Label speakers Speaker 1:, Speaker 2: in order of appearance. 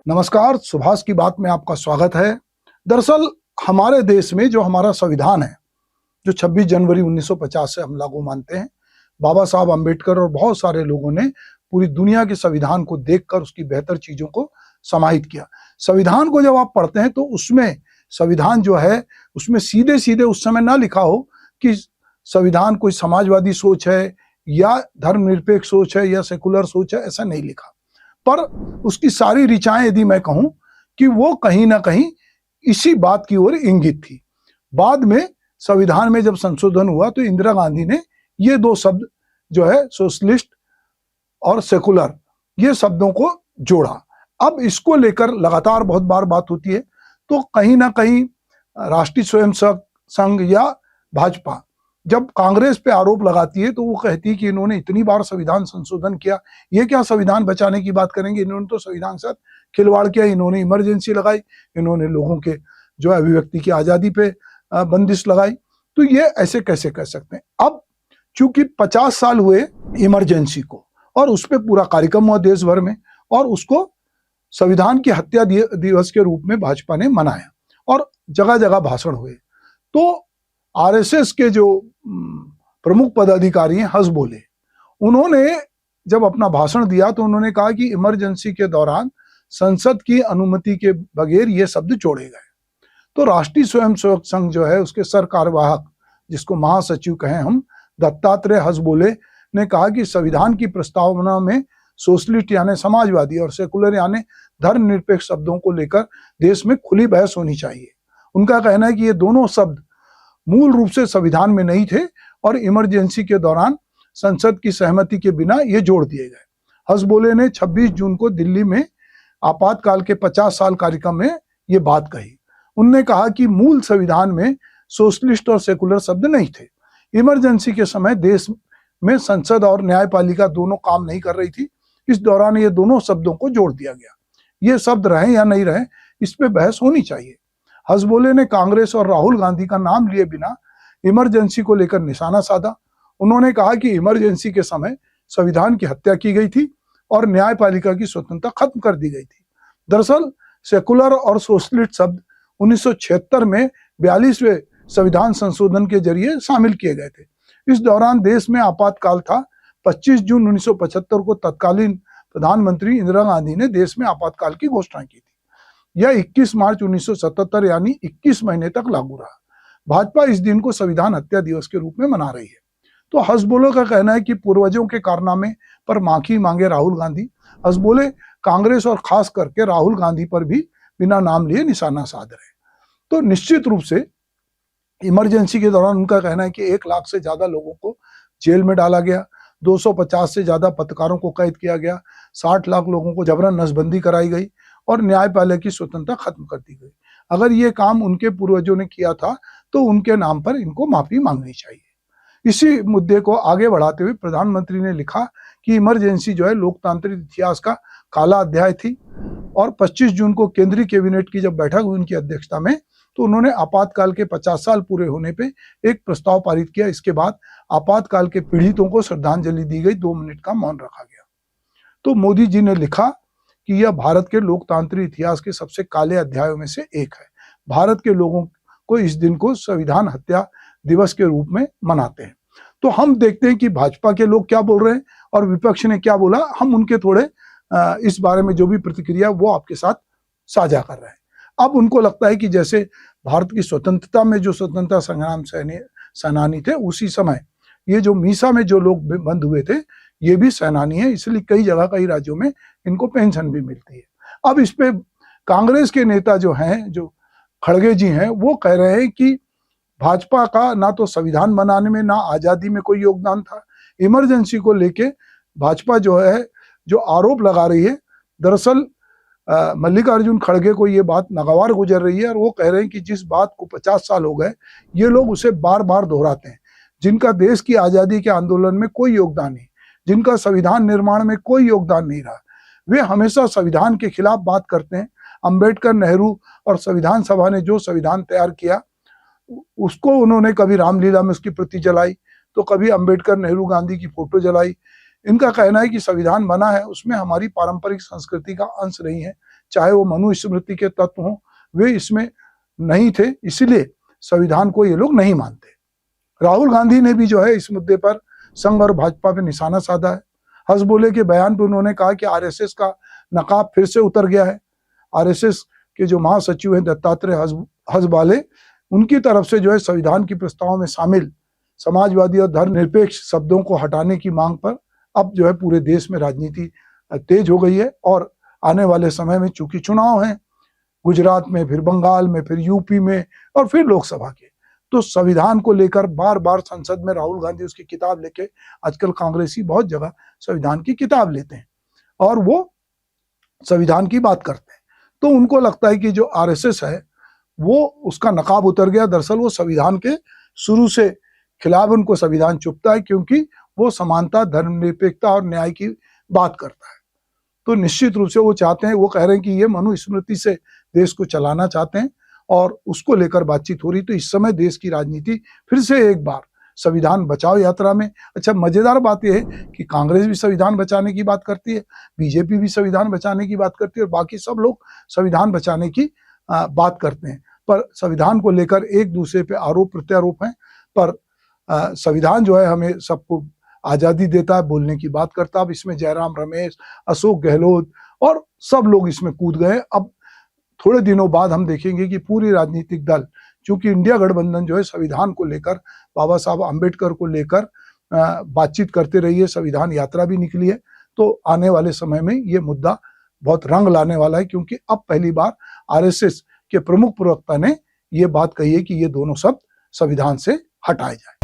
Speaker 1: नमस्कार, सुभाष की बात में आपका स्वागत है। दरअसल हमारे देश में जो हमारा संविधान है, जो 26 जनवरी 1950 से हम लागू मानते हैं, बाबा साहब अम्बेडकर और बहुत सारे लोगों ने पूरी दुनिया के संविधान को देखकर उसकी बेहतर चीजों को समाहित किया। संविधान को जब आप पढ़ते हैं तो उसमें संविधान जो है उसमें सीधे सीधे उस समय ना लिखा हो कि संविधान कोई समाजवादी सोच है या धर्मनिरपेक्ष सोच है या सेकुलर सोच है, ऐसा नहीं लिखा। पर उसकी सारी ऋचाएं यदि मैं कहूं कि वो कहीं ना कहीं इसी बात की ओर इंगित थी। बाद में संविधान में जब संशोधन हुआ तो इंदिरा गांधी ने ये दो शब्द जो है सोशलिस्ट और सेकुलर, ये शब्दों को जोड़ा। अब इसको लेकर लगातार बहुत बार बात होती है, तो कहीं ना कहीं राष्ट्रीय स्वयंसेवक संघ या भाजपा जब कांग्रेस पे आरोप लगाती है तो वो कहती है कि इन्होंने इतनी बार संविधान संशोधन किया, ये क्या संविधान बचाने की बात करेंगे, इन्होंने तो संविधान से खिलवाड़ किया, इन्होंने इमरजेंसी लगाई, इन्होंने लोगों के जो है अभिव्यक्ति की आजादी पे बंदिश लगाई, तो ये ऐसे कैसे कह सकते हैं। अब चूंकि 50 साल हुए इमरजेंसी को और उस पर पूरा कार्यक्रम हुआ देश भर में और उसको संविधान की हत्या दिवस के रूप में भाजपा ने मनाया और जगह जगह भाषण हुए, तो आरएसएस के जो प्रमुख पदाधिकारी हैं हसबोले, उन्होंने जब अपना भाषण दिया तो उन्होंने कहा कि इमरजेंसी के दौरान संसद की अनुमति के बगैर ये शब्द जोड़े गए। तो राष्ट्रीय स्वयंसेवक संघ जो है उसके सर कार्यवाहक, जिसको महासचिव कहें हम, दत्तात्रेय हसबोले ने कहा कि संविधान की प्रस्तावना में सोशलिस्ट यानी समाजवादी और सेकुलर यानी धर्मनिरपेक्ष शब्दों को लेकर देश में खुली बहस होनी चाहिए। उनका कहना है कि ये दोनों शब्द मूल रूप से संविधान में नहीं थे और इमरजेंसी के दौरान संसद की सहमति के बिना ये जोड़ दिए गए। हसबोले ने 26 जून को दिल्ली में आपातकाल के 50 साल कार्यक्रम में ये बात कही। उन्होंने कहा कि मूल संविधान में सोशलिस्ट और सेकुलर शब्द नहीं थे। इमरजेंसी के समय देश में संसद और न्यायपालिका दोनों काम नहीं कर रही थी, इस दौरान ये दोनों शब्दों को जोड़ दिया गया। ये शब्द रहे या नहीं रहे, इस पे बहस होनी चाहिए। हसबोले ने कांग्रेस और राहुल गांधी का नाम लिए बिना इमरजेंसी को लेकर निशाना साधा। उन्होंने कहा कि इमरजेंसी के समय संविधान की हत्या की गई थी और न्यायपालिका की स्वतंत्रता खत्म कर दी गई थी। दरअसल सेकुलर और सोशलिस्ट शब्द 1976 में 42वें संविधान संशोधन के जरिए शामिल किए गए थे। इस दौरान देश में आपातकाल था। 25 जून 1975 को तत्कालीन प्रधानमंत्री इंदिरा गांधी ने देश में आपातकाल की घोषणा की थी। यह 21 मार्च 1977 यानी 21 महीने तक लागू रहा। भाजपा इस दिन को संविधान हत्या दिवस के रूप में मना रही है। तो हसबोले का कहना है कि पूर्वजों के कारनामे पर माफी मांगे राहुल गांधी। हसबोले कांग्रेस और खास करके राहुल गांधी पर भी बिना नाम लिए निशाना साध रहे। तो निश्चित रूप से इमरजेंसी के दौरान उनका कहना है कि 1 लाख से ज्यादा लोगों को जेल में डाला गया, 250 से ज्यादा पत्रकारों को कैद किया गया, 60 लाख लोगों को जबरन नसबंदी कराई गई और न्यायपालिका की स्वतंत्रता खत्म कर दी गई। अगर ये काम उनके पूर्वजों ने किया था तो उनके नाम पर इनको माफी मांगनी चाहिए। इसी मुद्दे को आगे बढ़ाते हुए प्रधानमंत्री ने लिखा कि इमरजेंसी जो है लोकतांत्रिक इतिहास का काला अध्याय थी और 25 जून को केंद्रीय कैबिनेट की जब बैठक हुई उनकी अध्यक्षता में, तो उन्होंने आपातकाल के 50 साल पूरे होने पे एक प्रस्ताव पारित किया। इसके बाद आपातकाल के पीड़ितों को श्रद्धांजलि दी गई, 2 मिनट का मौन रखा गया। तो मोदी जी ने लिखा कि यह भारत के लोकतांत्रिक इतिहास के सबसे काले अध्यायों में से एक है। भारत के लोगों को इस दिन को संविधान हत्या दिवस के रूप में मनाते हैं। तो हम देखते हैं कि भाजपा के लोग क्या बोल रहे हैं और विपक्ष ने क्या बोला। हम उनके थोड़े इस बारे में जो भी प्रतिक्रिया वो आपके साथ साझा कर रहे हैं। अब उनको लगता है कि जैसे भारत की स्वतंत्रता में जो स्वतंत्रता संग्राम सेनानी थे, उसी समय ये जो मीसा में जो लोग बंद हुए थे ये भी सेनानी है, इसलिए कई जगह कई राज्यों में इनको पेंशन भी मिलती है। अब इस पे कांग्रेस के नेता जो हैं, जो खड़गे जी हैं, वो कह रहे हैं कि भाजपा का ना तो संविधान बनाने में ना आजादी में कोई योगदान था। इमरजेंसी को लेके भाजपा जो है जो आरोप लगा रही है, दरअसल मल्लिकार्जुन खड़गे को ये बात नागवार गुजर रही है और वो कह रहे हैं कि जिस बात को 50 साल हो गए ये लोग उसे बार बार दोहराते हैं। जिनका देश की आजादी के आंदोलन में कोई योगदान नहीं, जिनका संविधान निर्माण में कोई योगदान नहीं रहा, वे हमेशा संविधान के खिलाफ बात करते हैं। अंबेडकर, नेहरू और संविधान सभा ने जो संविधान तैयार किया उसको उन्होंने कभी रामलीला में उसकी प्रति जलाई, तो कभी अंबेडकर, नेहरू, गांधी की फोटो जलाई, इनका कहना है कि संविधान बना है उसमें हमारी पारंपरिक संस्कृति का अंश नहीं है, चाहे वो मनुस्मृति के तत्व हों, वे इसमें नहीं थे, इसलिए संविधान को ये लोग नहीं मानते। राहुल गांधी ने भी जो है इस मुद्दे पर संघ और भाजपा पे निशाना साधा है। हज़बोले के बयान पर उन्होंने कहा कि आरएसएस का नकाब फिर से उतर गया है। आरएसएस के जो महासचिव हैं दत्तात्रेय हज़बोले, उनकी तरफ से जो है संविधान की प्रस्ताव में शामिल समाजवादी और धर्मनिरपेक्ष शब्दों को हटाने की मांग पर अब जो है पूरे देश में राजनीति तेज हो गई है। और आने वाले समय में चूंकि चुनाव हैं, गुजरात में, फिर बंगाल में, फिर यूपी में और फिर लोकसभा के, तो संविधान को लेकर बार बार संसद में राहुल गांधी उसकी किताब लेके, आजकल कांग्रेसी बहुत जगह संविधान की किताब लेते हैं और वो संविधान की बात करते हैं। तो उनको लगता है कि जो आरएसएस है वो उसका नकाब उतर गया। दरअसल वो संविधान के शुरू से खिलाफ उनको संविधान चुभता है, क्योंकि वो समानता, धर्मनिरपेक्षता और न्याय की बात करता है। तो निश्चित रूप से वो चाहते हैं, वो कह रहे हैं कि ये मनुस्मृति से देश को चलाना चाहते हैं और उसको लेकर बातचीत हो रही। तो इस समय देश की राजनीति फिर से एक बार संविधान बचाओ यात्रा में। अच्छा, मजेदार बात यह है कि कांग्रेस भी संविधान बचाने की बात करती है, बीजेपी भी संविधान बचाने की बात करती है और बाकी सब लोग संविधान बचाने की बात करते हैं, पर संविधान को लेकर एक दूसरे पे आरोप प्रत्यारोप हैं। पर संविधान जो है हमें सबको आजादी देता है, बोलने की बात करता है। अब इसमें जयराम रमेश, अशोक गहलोत और सब लोग इसमें कूद गए। अब थोड़े दिनों बाद हम देखेंगे कि पूरी राजनीतिक दल, चूंकि इंडिया गठबंधन जो है संविधान को लेकर, बाबा साहब अम्बेडकर को लेकर बातचीत करते रही है, संविधान यात्रा भी निकली है, तो आने वाले समय में ये मुद्दा बहुत रंग लाने वाला है, क्योंकि अब पहली बार आरएसएस के प्रमुख प्रवक्ता ने ये बात कही है कि ये दोनों शब्द संविधान से हटाए जाए।